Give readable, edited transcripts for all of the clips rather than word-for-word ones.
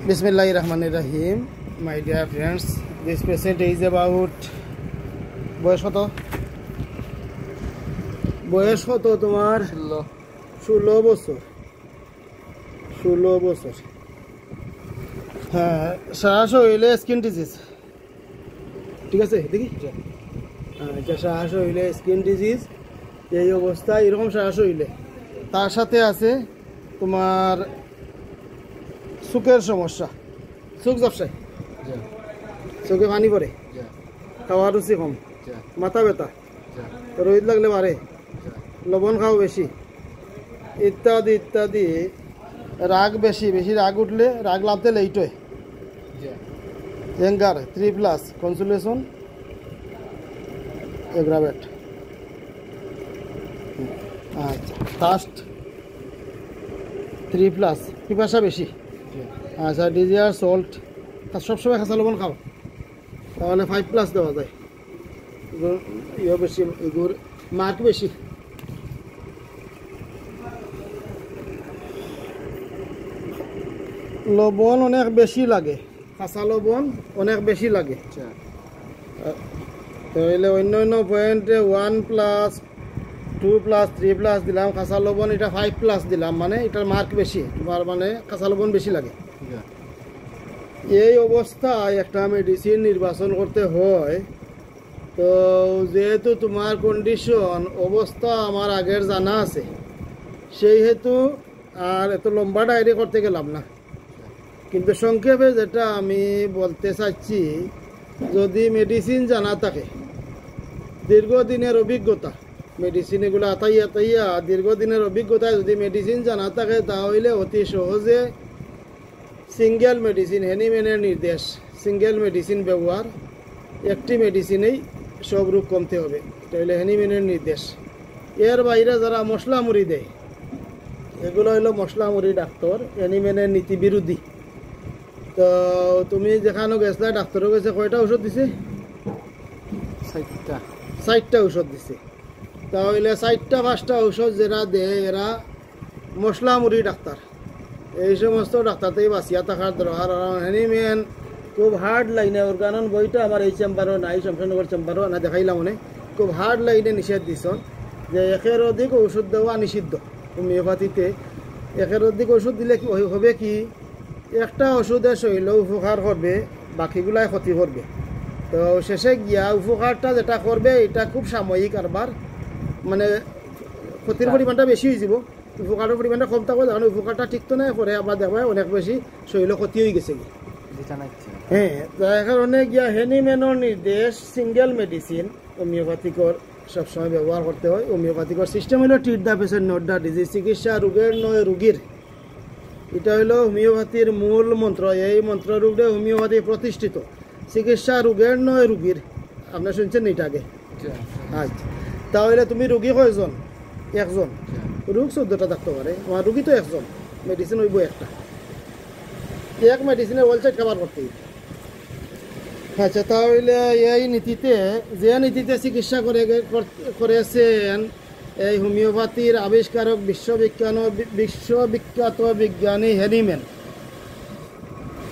Bismillahirrahmanirrahim. My dear friends, this patient is about বয়স কত তোমার 16 বছর 16 বছর হ্যাঁ শ্বাস হইলে স্কিন ডিজিজ ঠিক আছে দেখি আচ্ছা শ্বাস হইলে স্কিন ডিজিজ এই অবস্থায় এরকম শ্বাস হইলে তার সাথে আছে তোমার চোখের সমস্যা চোখ ঝাপসায় চোখে পানি পড়ে খাওয়ার রুচি কম মাথা ব্যথা রোদ লাগলে বাড়ে লবণ খাও বেশি ইত্যাদি ইত্যাদি রাগ বেশি রাগ উঠলে রাগ লাভতে লেট হয় অ্যাঙ্গার 3+ কনসুলেশন এগ্রাভেট আচ্ছা ফার্স্ট 3+ পিপাসা বেশি আচ্ছা ডিজিয়ার সল্ট সবসময় কাঁচা লবণ খাও তাহলে 5+ দেওয়া যায় ইয়ে বেশি এগুর মার্ক বেশি লবণ অনেক বেশি লাগে কাঁচা লবণ অনেক বেশি লাগে তাহলে অন্য অন্য পয়েন্টে 1+, 2+, 3+ দিলাম কাঁচা লবণ এটা 5+ দিলাম মানে এটার মার্ক বেশি তোমার মানে কাঁচা লবণ বেশি লাগে এই অবস্থায় একটা মেডিসিন নির্বাচন করতে হয় তো যেহেতু তোমার কন্ডিশন অবস্থা আমার আগের জানা আছে সেই হেতু আর এত লম্বা ডায়েরি করতে গেলাম না কিন্তু সংক্ষেপে যেটা আমি বলতে চাচ্ছি যদি মেডিসিন জানা থাকে দীর্ঘদিনের অভিজ্ঞতা মেডিসিন এগুলো আতাইয়া দীর্ঘদিনের অভিজ্ঞতায় যদি মেডিসিন জানা থাকে তাহলে অতি সহজে সিঙ্গেল মেডিসিন হ্যানিম্যানের নির্দেশ সিঙ্গেল মেডিসিন ব্যবহার একটি মেডিসিনেই সব রোগ কমতে হবে এটা হলো হ্যানিম্যানের নির্দেশ এর বাইরে যারা মশলা মুড়ি দেয় এগুলো হলো মশলা মুড়ি ডাক্তার হ্যানিম্যানের নীতি বিরোধী তো তুমি যেখানে গেছলা ডাক্তারও গেছে কয়টা ওষুধ দিছে 60টা ওষুধ দিছে তাহলে 5টা ঔষধ যারা দেয় এরা মশলা মুড়ি ডাক্তার এই সমস্ত ডাক্তার থেকে বাঁচিয়া থাকার দরকার হ্যানিম্যান খুব হার্ড লাইনে ওর কারণ বইটা আমার এই চেম্বারও নাই শমশেরনগর চেম্বারও না দেখাইলাম অনেক খুব হার্ড লাইনে নিষেধ দিছ যে 1-এর অধিক ওষুধ দেওয়া নিষিদ্ধ হোমিওপ্যাথিতে 1-এর অধিক ওষুধ দিলে কি হবে কি একটা ওষুধে শরীর উপকার করবে বাকিগুলাই ক্ষতি করবে তো শেষে গিয়া উপকারটা যেটা করবে এটা খুব সাময়িক আরবার মানে ক্ষতির পরিমাণটা বেশি হয়ে যাব উপকারের পরিমাণটা কম থাকবে যখন উপকারটা ঠিক তো নাই করে আবার দেখবে অনেক বেশি শরীর ক্ষতি হয়ে গেছে হ্যাঁ তার কারণে গিয়া হ্যানিম্যানের নির্দেশ সিঙ্গেল মেডিসিন হোমিওপ্যাথিকর সবসময় ব্যবহার করতে হয় হোমিওপ্যাথিকর সিস্টেম হলো treat the patient not the disease চিকিৎসা রোগের নয় রোগীর এটা হলো হোমিওপ্যাথির মূল মন্ত্র এই মন্ত্র রূপে হোমিওপ্যাথি প্রতিষ্ঠিত চিকিৎসা রোগের নয় রোগীর আপনার শুনছেন এটা আগে আচ্ছা তাহলে তুমি রোগী কয়জন একজন রোগ 14টা থাকতে পারে আমার রোগী তো একজন মেডিসিন হইব একটা এক মেডিসিনের ওয়াল সাইড কভার করতে আচ্ছা তাহলে এই নীতিতে যে নীতিতে চিকিৎসা করেছেন এই হোমিওপ্যাথির আবিষ্কারক বিশ্ববিখ্যাত বিজ্ঞানী হ্যানিম্যান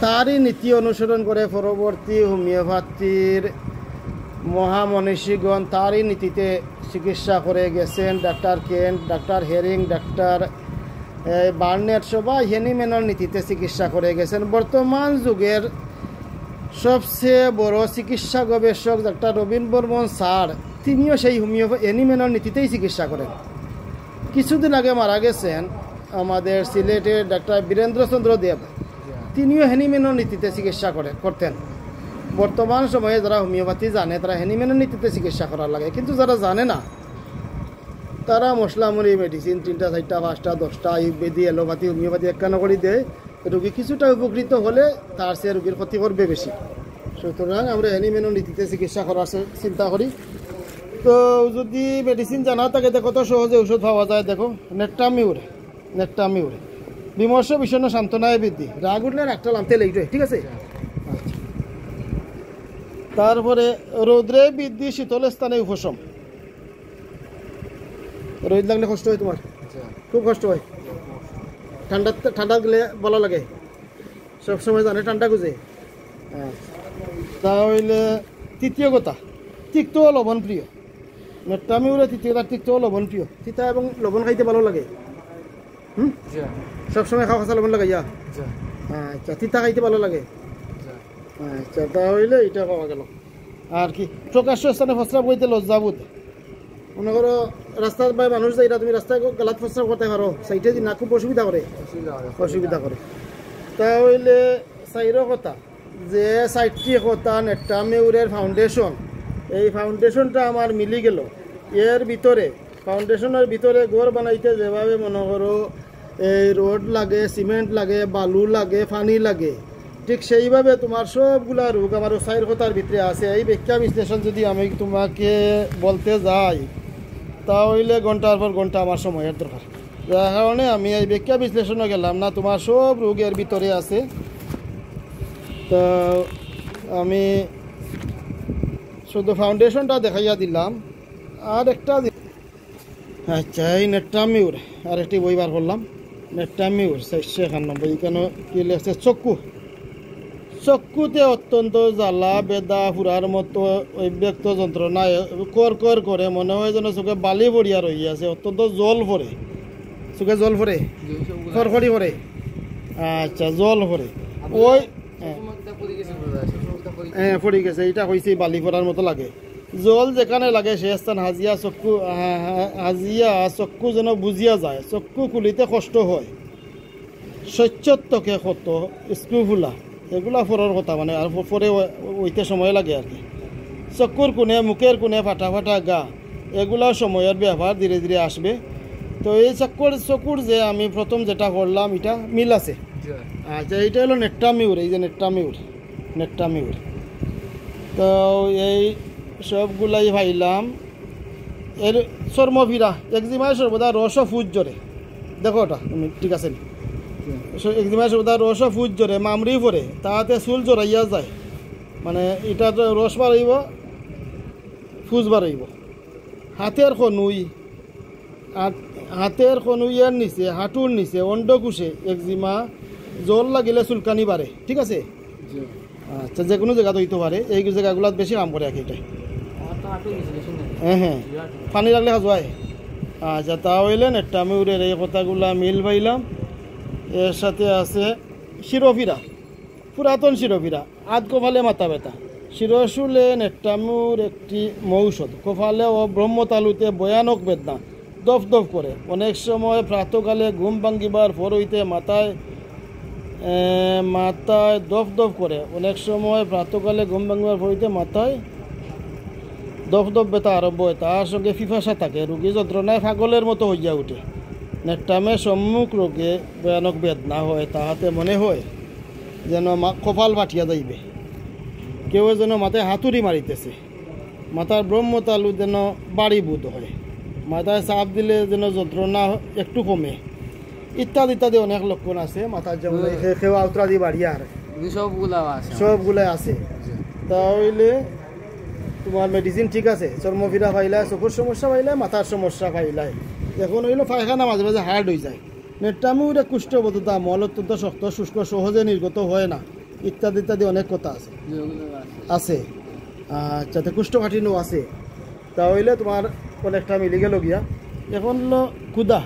তারই নীতি অনুসরণ করে পরবর্তী হোমিওপ্যাথির মহামনীষীগণ তারই নীতিতে চিকিৎসা করে গেছেন doctor Kent doctor Hering doctor Burnett সবাই হ্যানিম্যানের নীতিতে চিকিৎসা করে গেছেন বর্তমান যুগের সবচেয়ে বড় চিকিৎসা গবেষক ডাক্তার রবীন বর্মন স্যার তিনিও সেই হ্যানিম্যানের নীতিতেই চিকিৎসা করেন কিছুদিন আগে মারা গেছেন আমাদের সিলেটের ডাক্তার বীরেন্দ্রচন্দ্র দেব তিনিও হ্যানিম্যানের নীতিতে চিকিৎসা করতেন বর্তমান সময়ে যারা হোমিওপ্যাথি জানে তারা হ্যানিম্যানের নীতিতে চিকিৎসা করার লাগে কিন্তু যারা জানে না তারা মশলা মুড়ি মেডিসিন 3টা 4টা 5টা 10টা আয়ুর্বেদী এলোপ্যাথি হোমিওপ্যাথি একখানা করে দেয় রোগী কিছুটা উপকৃত হলে তার সে রোগীর ক্ষতি করবে বেশি সুতরাং আমরা হ্যানিম্যানের নীতিতে চিকিৎসা করার চিন্তা করি তো যদি মেডিসিন জানা থাকে কত সহজে ওষুধ পাওয়া যায় দেখো নেকটামিউর বিমর্ষ বিষণ্ণ সান্ত্বনায় বৃদ্ধি রাগ উঠলে রাগটা নামতে লেগে ঠিক আছে তারপরে রৌদ্রে বৃদ্ধি শীতল স্থানে উপশম রোদ লাগলে কষ্ট হয় তোমার খুব কষ্ট হয় ঠান্ডা গেলে ভালো লাগে সবসময় জানে ঠান্ডা খুঁজে। তাহলে তৃতীয় কথা, তিক্ত লবণ প্রিয়। নেট্টামিউরে তৃতীয় কথা, তিক্ত লবণ প্রিয়। তিতা এবং লবণ খাইতে ভালো লাগে। সবসময় খাওয়া খাসা লবণ লাগাইয়া। আচ্ছা, তিতা খাইতে ভালো লাগে। আচ্ছা, তাহলে এটা পাওয়া গেল। আর কি প্রকাশ্য স্থানে প্রস্রাব করতে লজ্জাবোধ। মনে করো রাস্তার বা মানুষ যাই, তুমি রাস্তায় গালাত প্রস্রাব করতে পারো, সেইটা যদি না খুব অসুবিধা করে, অসুবিধা করে। তাহলে চাইরো কথা যে 60টি কথা নেট্টামিউরের ফাউন্ডেশন, এই ফাউন্ডেশনটা আমার মিলি গেল। এর ভিতরে ফাউন্ডেশনের ভিতরে ঘর বানাইতে যেভাবে মনে করো এই রোড লাগে, সিমেন্ট লাগে, বালু লাগে, পানি লাগে, ঠিক সেইভাবে তোমার সবগুলা রোগ আমার 4 কথার ভিতরে আছে। এই ব্যাখ্যা বিশ্লেষণ যদি আমি তোমাকে বলতে যাই তাহলে ঘন্টার পর ঘন্টা আমার সময়ের দরকার। যার কারণে আমি এই ব্যাখ্যা বিশ্লেষণে গেলাম না, তোমার সব রোগের ভিতরে আছে। তো আমি শুধু ফাউন্ডেশনটা দেখাইয়া দিলাম। আর একটা আচ্ছা, এই নেট্টামিউর আর একটি বই বার করলাম, নেট্টামিউর 491। এখানে কি লেখছে? চক্ষু। চক্ষুতে অত্যন্ত জ্বালা, বেদা, ফুরার মতো অব্যক্ত যন্ত্রণা কর কর করে, মনে হয় যেন চোখে বালি পড়িয়া রইয়াছে, অত্যন্ত জল পড়ে, চোখে জল পড়ে, খড়খড়ি করে। আচ্ছা, জল পড়ে, ওই হ্যাঁ পড়ে গেছে, এটা হয়েছে বালি পড়ার মতো লাগে। জল যেখানে লাগে সে স্থান হাজিয়া চক্ষু যেন বুঝিয়া যায়, চক্ষু খুলিতে কষ্ট হয়, শৈত্যকে ক্ষত, স্ক্রু ফুলা, এগুলা ফোরের কথা, মানে আর ফোরে ওইতে সময় লাগে আর কি। চক্ষুর কোণে, মুখের কোণে ফাটা ফাটা গা, এগুলা সময়ের ব্যবহার ধীরে ধীরে আসবে। তো এই চক্ষুর যে আমি প্রথম যেটা করলাম এটা মিল আছে। আচ্ছা, এইটা হলো নেট্টামিউর, এই যে নেট্টামিউর। তো এই সবগুলাই ভাইলাম। এর চর্মফিরা, একজিমায় সর্বদা রস ফুজ জরে, দেখো ওটা ঠিক আছে। একজিমায় সর্বদা রস ফুজ জরে, মামরি পরে, তাহাতে চুল জড়াইয়া যায়, মানে এটা তো রস বাড়াইব, ফুজ বাড়াইব। হাতের খনুই, হাতের খনুইয়ের নিচে, হাঁটুর নিচে, অন্ডকুশে একজিমা, জল লাগিলে চুলকানি বাড়ে, ঠিক আছে। আচ্ছা, যে কোনো জায়গাতে হইতে পারে, এই জায়গাগুলো বেশি কাম করে আর কি এটাই। হ্যাঁ, পানি লাগলে খাজোয়ায়। আচ্ছা, তাহলে নেট্টামিউরের এই কথাগুলা মিল পাইলাম। এর সাথে আছে শিরোফিরা, পুরাতন শিরোফিরা, আধ কপালে মাথা ব্যথা, শিরশুলে নেট্টামিউর একটি মৌষধ। কপালে ও ব্রহ্মতালুতে ভয়ানক বেদনা, দফ দফ করে, অনেক সময় প্রাতকালে ঘুম ভাঙ্গিবার পর হইতে মাথায় দফ দফ করে, অনেক সময় প্রাতকালে ঘুম ভাঙ্গিবার পর হইতে মাথায় দফ দফ ব্যথা আরম্ভ হয়, তার সঙ্গে ফিফাসা থাকে, রোগী যন্ত্রণায় পাগলের মতো হইয়া উঠে। নেট্টামের সম্মুখ রোগে ভয়ানক বেদনা হয়, তাহাতে মনে হয় যেন কপাল ফাটিয়া যাইবে, কেউ যেন মাথায় হাতুড়ি মারিতেছে, মাথার ব্রহ্মতালু যেন বাড়ি বোধ হয়, মাথায় চাপ দিলে যেন যন্ত্রণা একটু কমে, ইত্যাদি ইত্যাদি অনেক লক্ষণ আছে। মাথার যেমন খেওয়া উত্তরাদি বাড়িয়া আর সবগুলাই আছে। তাহলে তোমার মেডিসিন ঠিক আছে, চর্মফিরা পাইলাই, চকুর সমস্যা পাইলাই, মাথার সমস্যা পাইলাই। এখন হইলো পায়খানা মাঝে মাঝে হার্ড হয়ে যায়। নেট্টামিউরে কুষ্ঠবদ্ধতা, মল অত্যন্ত শক্ত শুষ্ক, সহজে নির্গত হয় না, ইত্যাদি ইত্যাদি অনেক কথা আছে আছে। আচ্ছা, কুষ্ঠকাঠিন্য আছে। তাহলে তোমার অনেকটা মিলি গেল গিয়া। এখন হলো ক্ষুদা,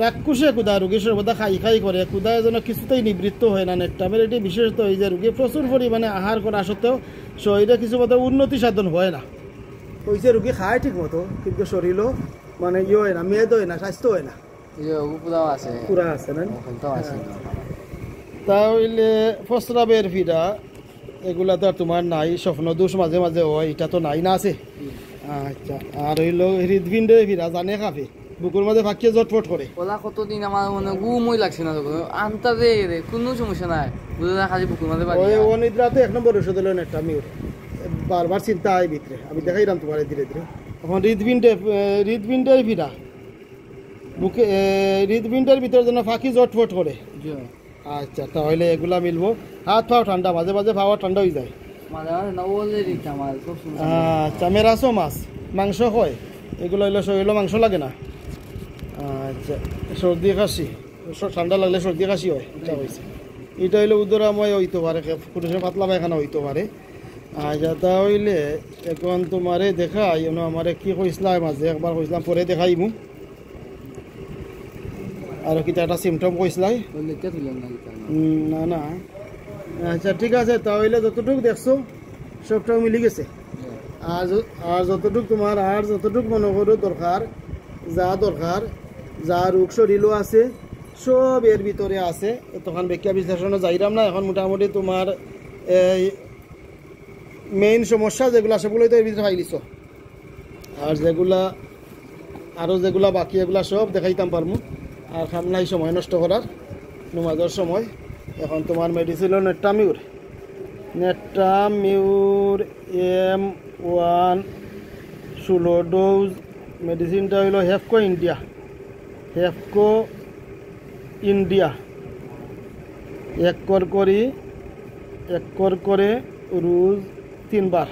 রাক্ষুসে ক্ষুদা, রোগী সর্বদা খাই খাই করে, ক্ষুদায় যেন কিছুতেই নিবৃত্ত হয় না। নেট্টামের এটি বিশেষত এই যে রোগী প্রচুর পরিমাণে আহার করা সত্ত্বেও শরীরে কিছু মতো উন্নতি সাধন হয় না। ওই যে রোগী খায় ঠিক মতো, কিন্তু শরীরও মানে ইয়ে হয় না, মেদ হয় না, স্বাস্থ্য হয় না, পুরা আছে না। তাহলে প্রস্রাবের ফিরা, এগুলা তো আর তোমার নাই, স্বপ্ন দোষ মাঝে মাঝে হয়, এটা তো নাই না আছে। আচ্ছা, আর হইলো হৃদপিণ্ডের ফিরা, জানে কাঁপে, বুকুর মধ্যে ফাঁকিয়ে জটফট করে। ওলা কতদিন আমার মানে গুমই লাগছে না, আনতা রে কোনো সমস্যা নাই, বুঝে না, খালি বুকুর মধ্যে ওই অনিদ্রাতে 1 নম্বর ওষুধ হলো নেট্টামিউর। বারবার চিন্তা হয় ভিতরে, আমি দেখাইলাম তোমার ধীরে ধীরে। এখন হৃদপিণ্ডের ফিরা, বুকে হৃদপিণ্ডের ভিতরে যেন ফাঁকি জটফট করে। আচ্ছা, তাহলে এগুলা মিলবো। হাত পাও ঠান্ডা, মাঝে মাঝে পাওয়া ঠান্ডা হয়ে যায়। আচ্ছা, মেরাসো মাছ, মাংস হয়, এগুলো হইলো শরীরে মাংস লাগে না। আচ্ছা, সর্দি কাশি, ঠান্ডা লাগলে সর্দি কাশি হয়, এটা হয়েছে। এটা হইলে উদরাময় হইতে পারে, পুরুষের পাতলা পায়খানা হইতে পারে। আচ্ছা তাহলে এখন তোমারে দেখাই, আমারে কি কইসলাম মাঝে একবার কইসলাম, পরে দেখাইমু। আর কিটা একটা সিমটম কইসলাই না না। আচ্ছা ঠিক আছে, তাহলে যতটুকু দেখছো সবটাও মিলি গেছে। আর যতটুক তোমার আর যতটুক মনে করো দরকার, যা রোগ শরীরও আছে সব এর ভিতরে আছে। তখন ব্যাখ্যা বিশ্লেষণে যাইরাম না, এখন মোটামুটি তোমার এই মেইন সমস্যা যেগুলো সেগুলোই তো এর ভিতরে পাইলিছ। আর যেগুলা বাকি এগুলা সব দেখাইতাম পারমু। আর খামলাই সময় নষ্ট করার নমাজের সময়। এখন তোমার মেডিসিন হলো নেট্টামিউর M1 16 ডোজ। মেডিসিনটা হইল হেফকো ইন্ডিয়া। এক কর করে রোজ 3 বার।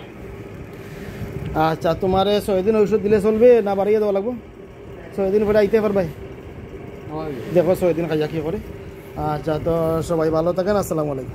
আচ্ছা তোমার 6 দিন ঔষধ দিলে চলবে না বাড়িয়ে দেওয়া লাগবো? 6 দিন পরে আইতে পারবাই, দেখো 6 দিন খাইয়া কি করে। আচ্ছা তো সবাই ভালো থাকেন, আসসালামু আলাইকুম।